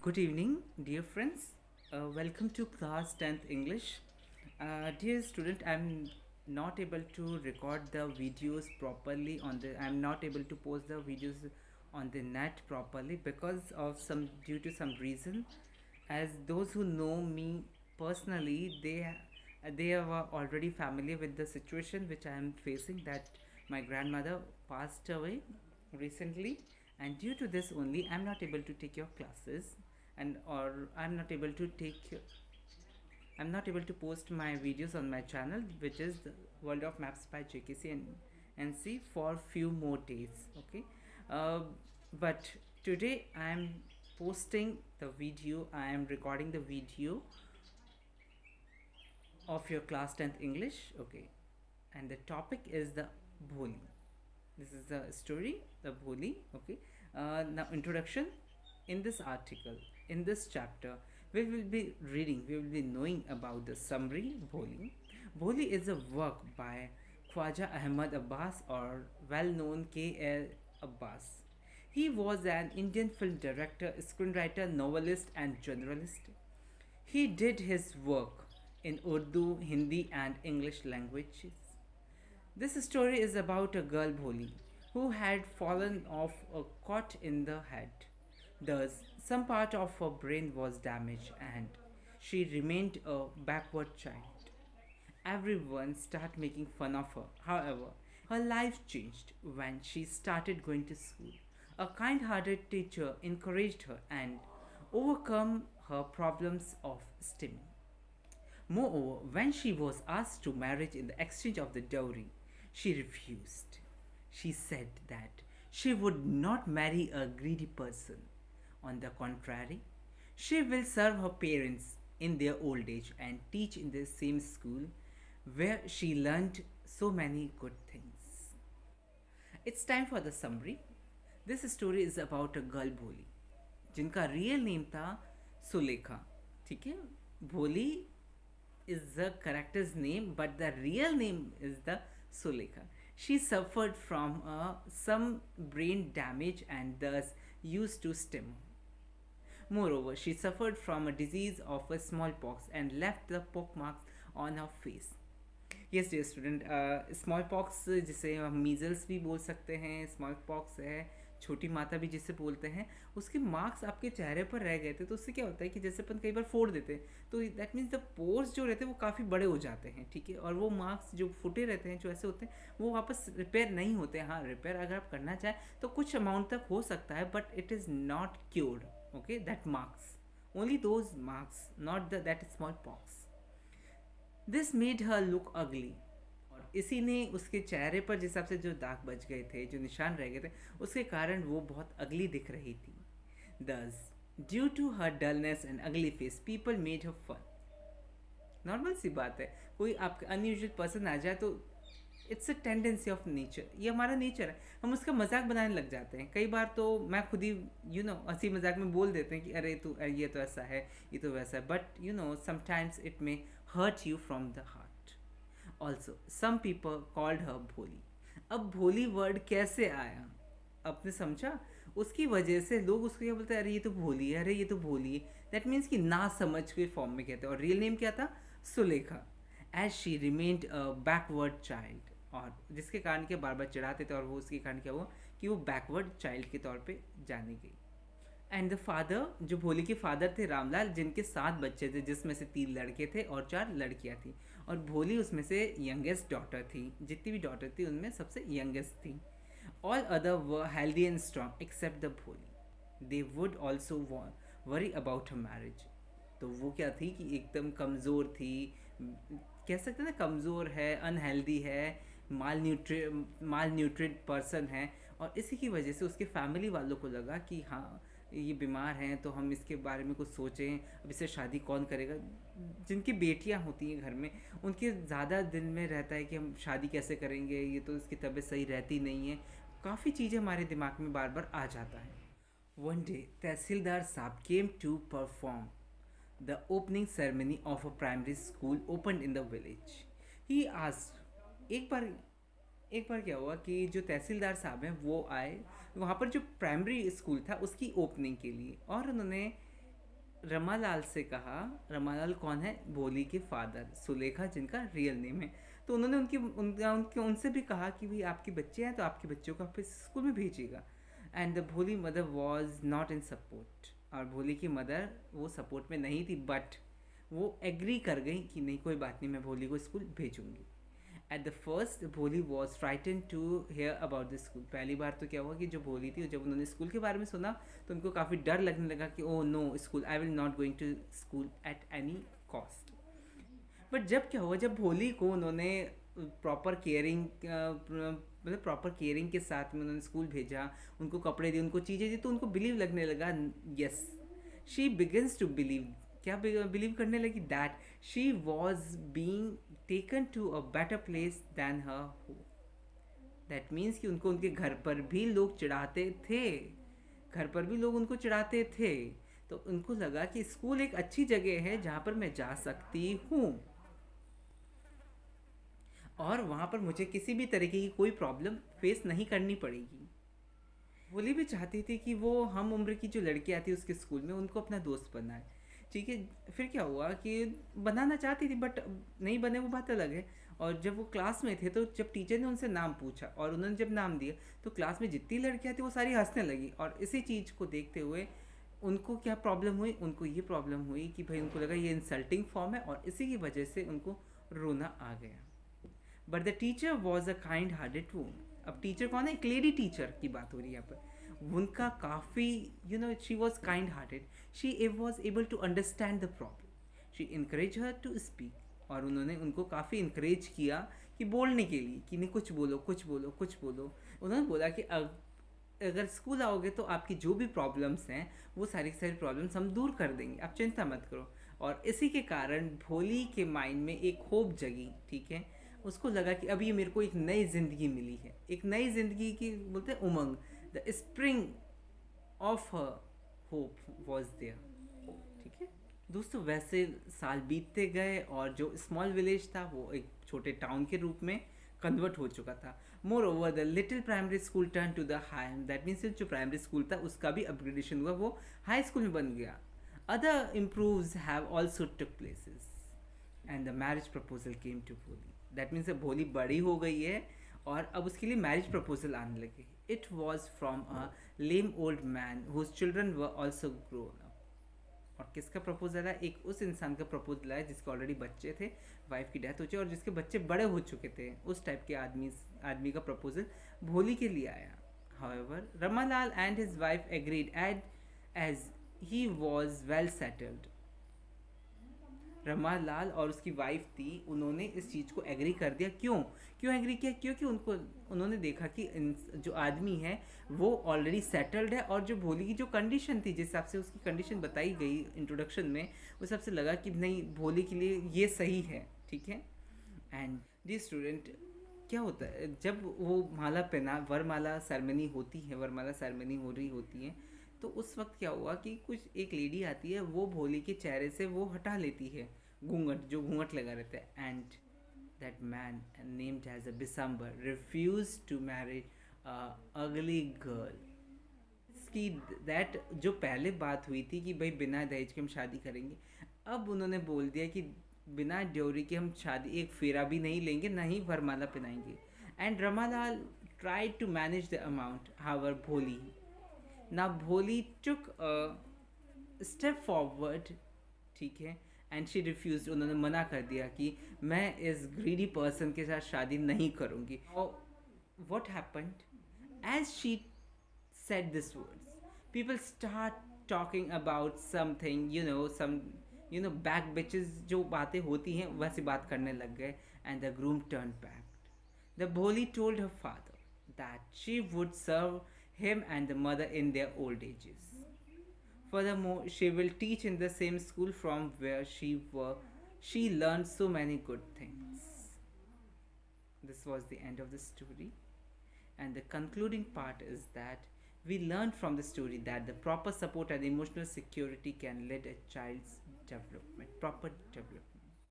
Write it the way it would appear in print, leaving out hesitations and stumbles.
Good evening, dear friends. Welcome to class 10th English. Dear student, I'm not able to record the videos properly I'm not able to post the videos on the net properly because of some due to some reason. As those who know me personally, they are already familiar with the situation which I am facing, that my grandmother passed away recently, and due to this only I'm not able to take your classes, and or I'm not able to post my videos on my channel, which is the World of Maps by JKC and NC, for few more days. Okay, uh, but today I am posting the video. I am recording the video of your class 10th English. Okay, and the topic is the Bholi. This is the story, the Bholi. Okay, now introduction. In this article, in this chapter, we will be knowing about the summary Bholi. Bholi is a work by Khwaja Ahmad Abbas, or well known K.L. Abbas. He was an Indian film director, screenwriter, novelist, and journalist. He did his work in Urdu, Hindi, and English languages. This story is about a girl, Bholi, who had fallen off a cot in the head. Thus, some part of her brain was damaged and she remained a backward child. Everyone started making fun of her. However, her life changed when she started going to school. A kind hearted teacher encouraged her and overcome her problems of STEM. Moreover, when she was asked to marriage in the exchange of the dowry, she refused. She said that she would not marry a greedy person. On the contrary, she will serve her parents in their old age and teach in the same school where she learned so many good things. It's time for the summary. This story is about a girl भोली जिनका real name था सुलेखा. ठीक है, भोली is the character's name, but the real name is the Sulekha. She suffered from some brain damage and thus used to stem. Moreover, she suffered from a disease of a smallpox and left the pockmarks on her face. Yes dear student, small pox जिसे हम measles भी बोल सकते हैं, small pox है, छोटी माता भी जिसे बोलते हैं, उसके मार्क्स आपके चेहरे पर रह गए थे. तो उससे क्या होता है कि जैसे अपन कई बार फोड़ देते हैं तो दैट मीन्स द पोर्स जो रहते हैं वो काफ़ी बड़े हो जाते हैं. ठीक है, और वो मार्क्स जो फुटे रहते हैं, जो ऐसे होते हैं, वो वापस रिपेयर नहीं होते हैं. हाँ, रिपेयर अगर आप करना चाहें तो कुछ अमाउंट तक हो सकता है, but it is not cured. Okay, that marks, only those marks, not that small pox. This made her look अगली. और इसी ने उसके चेहरे पर जिस हिसाब से जो दाग बच गए थे, जो निशान रह गए थे, उसके कारण वो बहुत अगली दिख रही थी. Thus due to her dullness and ugly face people made her fun. Normal सी बात है, कोई आपका अनयूजुअल पर्सन आ जाए तो it's a tendency of nature, ये हमारा नेचर है, हम उसका मजाक बनाने लग जाते हैं. कई बार तो मैं खुद ही हंसी मजाक में बोल देते हैं कि अरे तू ये तो ऐसा है, ये तो वैसा है, but sometimes it may hurt you from the heart. Also, some people called her भोली. अब भोली वर्ड कैसे आया, आपने समझा? उसकी वजह से लोग उसको क्या बोलते हैं, अरे ये तो भोली है, अरे ये तो भोली है. दैट मीन्स कि ना समझ के फॉर्म में कहते हैं. और रियल नेम क्या था? Sulekha. As she remained a backward child. और जिसके कारण के बार बार चढ़ाते थे, और वो उसके कारण क्या हुआ कि वो बैकवर्ड चाइल्ड के तौर पे जानी गई. एंड द फादर, जो भोली के फादर थे रामलाल, जिनके 7 बच्चे थे, जिसमें से 3 लड़के थे और 4 लड़कियां थी, और भोली उसमें से यंगेस्ट डॉटर थी. जितनी भी डॉटर थी उनमें सबसे यंगेस्ट थी. All other were healthy and strong except the Bholi. They would also worry about her marriage. तो वो क्या थी कि एकदम कमज़ोर थी, कह सकते हैं ना, कमज़ोर है, अनहेल्दी है, माल न्यूट्रिट पर्सन है. और इसी की वजह से उसके फैमिली वालों को लगा कि हाँ, ये बीमार हैं तो हम इसके बारे में कुछ सोचें, अब इससे शादी कौन करेगा. जिनकी बेटियां होती हैं घर में, उनके ज़्यादा दिल में रहता है कि हम शादी कैसे करेंगे, ये तो इसकी तबीयत सही रहती नहीं है. काफ़ी चीज़ें हमारे दिमाग में बार बार आ जाता है. One day tehsildar sahib came to perform the opening ceremony of a primary school open in the village. He asked, एक बार क्या हुआ कि जो तहसीलदार साहब हैं वो आए वहाँ पर, जो प्राइमरी स्कूल था उसकी ओपनिंग के लिए, और उन्होंने रमालाल से कहा, रमालाल कौन है, भोली के फादर सुलेखा जिनका रियल नेम है। तो उन्होंने उनसे भी कहा कि भाई आपके बच्चे हैं तो आपके बच्चों को आप इस स्कूल में भेजिएगा। एंड द भोली mother was not in support, और भोली की मदर वो सपोर्ट में नहीं थी, बट वो एग्री कर गई कि नहीं कोई बात नहीं, मैं भोली को स्कूल भेजूंगी। At the first Bholi was frighten to hear about the school. पहली बार तो क्या हुआ कि जो भोली थी जब उन्होंने स्कूल के बारे में सुना तो उनको काफ़ी डर लगने लगा कि oh no school, I will not going to school at any cost. But जब क्या हुआ, जब भोली को उन्होंने प्रॉपर केयरिंग मतलब प्रॉपर केयरिंग के साथ में उन्होंने स्कूल भेजा, उनको कपड़े दिए, उनको चीज़ें दी, तो उनको बिलीव लगने लगा, yes she begins to believe, क्या बिलीव करने लगी, that she was being taken to a better place than her home. That means कि उनको उनके घर पर भी लोग चिढ़ाते थे, घर पर भी लोग उनको चिढ़ाते थे, तो उनको लगा कि स्कूल एक अच्छी जगह है जहाँ पर मैं जा सकती हूँ और वहाँ पर मुझे किसी भी तरीके की कोई प्रॉब्लम फेस नहीं करनी पड़ेगी। भोली भी चाहती थी कि वो हम उम्र की जो लड़की आती है उसके स्कूल में उनको अपना दोस्त बनाए, ठीक है। फिर क्या हुआ कि बनाना चाहती थी बट नहीं बने, वो बात अलग है। और जब वो क्लास में थे तो जब टीचर ने उनसे नाम पूछा और उन्होंने जब नाम दिया तो क्लास में जितनी लड़कियाँ थी वो सारी हंसने लगी, और इसी चीज़ को देखते हुए उनको क्या प्रॉब्लम हुई, उनको ये प्रॉब्लम हुई कि भाई उनको लगा ये इंसल्टिंग फॉर्म है, और इसी की वजह से उनको रोना आ गया। But the teacher was a kind hearted woman. अब टीचर कौन है, एक लेडी टीचर की बात हो रही है यहाँ पर। उनका काफ़ी she was kind hearted, she was able to understand the problem, she encourage her to speak. और उन्होंने उनको काफ़ी इनकरेज किया कि बोलने के लिए, कि नहीं कुछ बोलो कुछ बोलो कुछ बोलो। उन्होंने बोला कि अगर स्कूल आओगे तो आपकी जो भी प्रॉब्लम्स हैं वो सारी की सारी प्रॉब्लम्स हम दूर कर देंगे, आप चिंता मत करो। और इसी के कारण भोली के माइंड में एक होप जगी, ठीक है। उसको लगा कि अब ये मेरे को एक नई ज़िंदगी मिली है, एक नई ज़िंदगी की बोलते हैं उमंग, the spring of hope was there, ठीक है। दोस्तों वैसे साल बीतते गए और जो स्मॉल विलेज था वो एक छोटे टाउन के रूप में कन्वर्ट हो चुका था। Moreover the little primary school turn to the high, that means जो प्राइमरी स्कूल था उसका भी अपग्रेडेशन हुआ, वो हाई स्कूल में बन गया। Other improves have also took places and the marriage proposal came to Bholi. That means Bholi बड़ी हो गई है और अब उसके लिए मैरिज प्रपोजल आने लगे। It was from a lame old man whose children were also grown up. और किसका प्रपोजल है, एक उस इंसान का प्रपोजल है जिसके ऑलरेडी बच्चे थे, वाइफ की डेथ हो चुकी और जिसके बच्चे बड़े हो चुके थे, उस टाइप के आदमी का प्रपोजल भोली के लिए आया। However, Ramalal and his wife agreed as he was well settled. रमालाल और उसकी वाइफ थी, उन्होंने इस चीज़ को एग्री कर दिया। क्यों एग्री किया, क्योंकि उन्होंने देखा कि जो आदमी है वो ऑलरेडी सेटल्ड है, और जो भोली की जो कंडीशन थी, जिस हिसाब से उसकी कंडीशन बताई गई इंट्रोडक्शन में, उस हिसाब से लगा कि नहीं भोली के लिए ये सही है, ठीक है। एंड डी स्टूडेंट, क्या होता है जब वो माला पहना, वरमाला सेरेमनी होती है, वरमाला सेरेमनी हो रही होती है, तो उस वक्त क्या हुआ कि कुछ एक लेडी आती है, वो भोली के चेहरे से वो हटा लेती है घूंघट, जो घूंघट लगा रहता है। And that man named as a Bishambar refuse to marry ugly girl. इसकी दैट जो पहले बात हुई थी कि भाई बिना दहेज के हम शादी करेंगे, अब उन्होंने बोल दिया कि बिना ड्योरी के हम शादी, एक फेरा भी नहीं लेंगे, ना ही वरमाला पहनाएंगे। And Ramlal tried to manage the amount, however Bholi ना भोली टुक स्टेप फॉरवर्ड, ठीक है, एंड शी रिफ्यूज, उन्होंने मना कर दिया कि मैं इस ग्रीडी पर्सन के साथ शादी नहीं करूँगी। What happened as she said these words, people start talking about something, back bitches, जो बातें होती हैं वैसी बात करने लग गए। And the groom turned back. The Bholi told her father that she would serve him and the mother in their old ages. Furthermore, she will teach in the same school from where she learned so many good things. This was the end of the story. And the concluding part is that we learned from the story that the proper support and emotional security can lead a child's development, proper development.